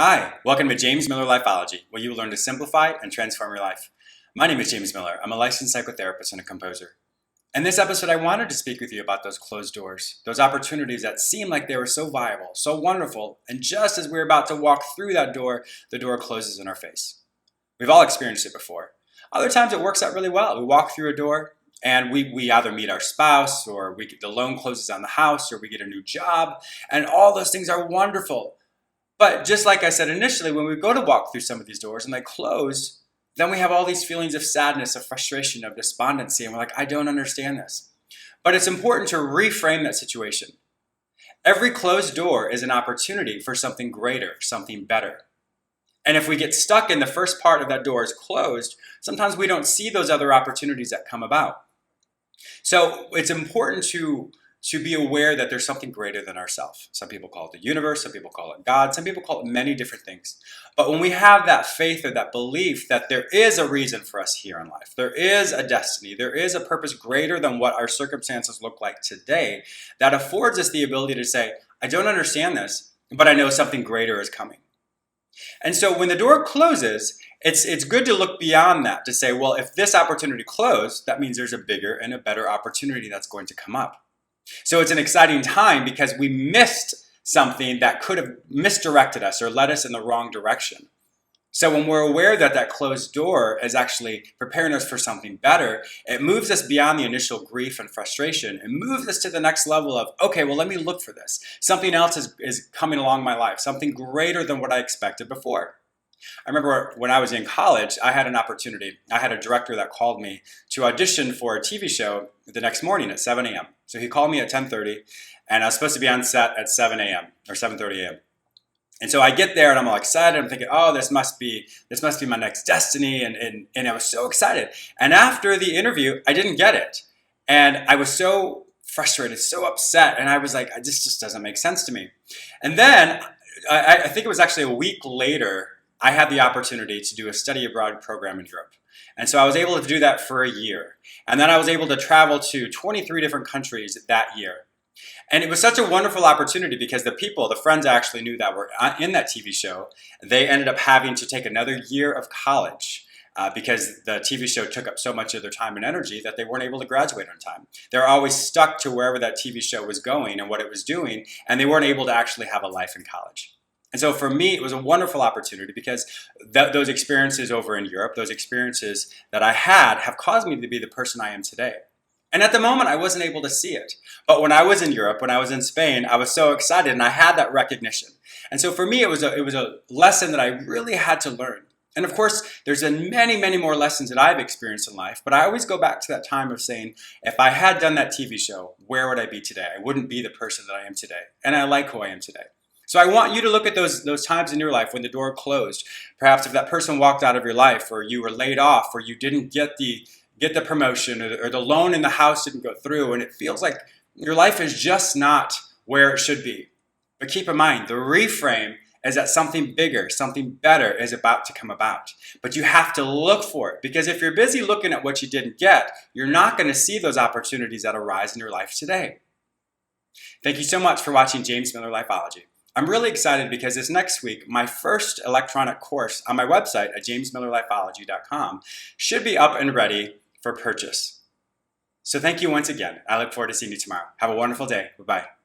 Hi, welcome to James Miller Lifeology, where you will learn to simplify and transform your life. My name is James Miller. I'm a licensed psychotherapist and a composer. In this episode, I wanted to speak with you about those closed doors, those opportunities that seemed like they were so viable, so wonderful, and just as we're about to walk through that door, the door closes in our face. We've all experienced it before. Other times it works out really well. We walk through a door and we either meet our spouse, or the loan closes on the house, or we get a new job, and all those things are wonderful. But just like I said initially, when we go to walk through some of these doors and they close, then we have all these feelings of sadness, of frustration, of despondency, and we're like, I don't understand this. But it's important to reframe that situation. Every closed door is an opportunity for something greater, something better. And if we get stuck in the first part of that door is closed, sometimes we don't see those other opportunities that come about. So it's important to be aware that there's something greater than ourselves. Some people call it the universe, some people call it God, some people call it many different things. But when we have that faith or that belief that there is a reason for us here in life, there is a destiny, there is a purpose greater than what our circumstances look like today, that affords us the ability to say, I don't understand this, but I know something greater is coming. And so when the door closes, it's good to look beyond that, to say, well, if this opportunity closed, that means there's a bigger and a better opportunity that's going to come up. So it's an exciting time because we missed something that could have misdirected us or led us in the wrong direction. So when we're aware that that closed door is actually preparing us for something better, it moves us beyond the initial grief and frustration and moves us to the next level of, okay, well, let me look for this. Something else is coming along my life, something greater than what I expected before. I remember when I was in college, I had an opportunity. I had a director that called me to audition for a TV show the next morning at 7 a.m. So he called me at 10:30, and I was supposed to be on set at 7 a.m. or 7:30 a.m. And so I get there and I'm all excited. I'm thinking, oh, this must be my next destiny. And I was so excited. And after the interview, I didn't get it. And I was so frustrated, so upset. And I was like, this just doesn't make sense to me. And then I think it was actually a week later, I had the opportunity to do a study abroad program in Europe. And so I was able to do that for a year. And then I was able to travel to 23 different countries that year. And it was such a wonderful opportunity because the friends I actually knew that were in that TV show, they ended up having to take another year of college because the TV show took up so much of their time and energy that they weren't able to graduate on time. They were always stuck to wherever that TV show was going and what it was doing, and they weren't able to actually have a life in college. And so for me, it was a wonderful opportunity because those experiences over in Europe, those experiences that I had have caused me to be the person I am today. And at the moment, I wasn't able to see it. But when I was in Europe, when I was in Spain, I was so excited and I had that recognition. And so for me, it was a lesson that I really had to learn. And of course, there's been many, many more lessons that I've experienced in life. But I always go back to that time of saying, if I had done that TV show, where would I be today? I wouldn't be the person that I am today. And I like who I am today. So I want you to look at those times in your life when the door closed. Perhaps if that person walked out of your life, or you were laid off, or you didn't get the promotion, or the loan in the house didn't go through, and it feels like your life is just not where it should be. But keep in mind, the reframe is that something bigger, something better is about to come about. But you have to look for it, because if you're busy looking at what you didn't get, you're not going to see those opportunities that arise in your life today. Thank you so much for watching James Miller Lifeology. I'm really excited because this next week, my first electronic course on my website at jamesmillerlifeology.com should be up and ready for purchase. So thank you once again. I look forward to seeing you tomorrow. Have a wonderful day. Bye-bye.